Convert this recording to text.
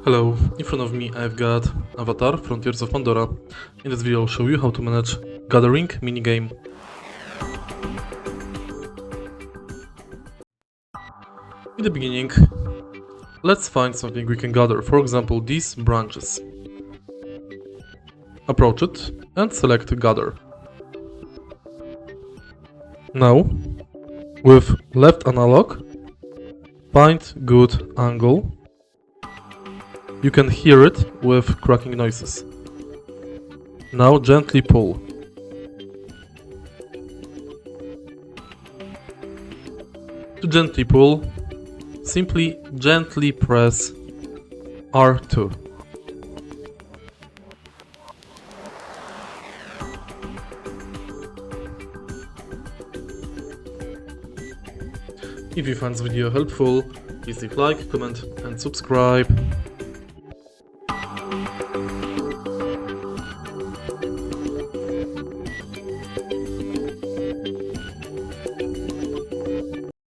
Hello, in front of me I've got Avatar Frontiers of Pandora. In this video I'll show you how to manage gathering minigame. In the beginning, let's find something we can gather, for example these branches. Approach it and select gather. Now, with left analog, find good angle. You can hear it with cracking noises. Now gently pull. To gently pull, simply gently press R2. If you find this video helpful, please leave like, comment and subscribe.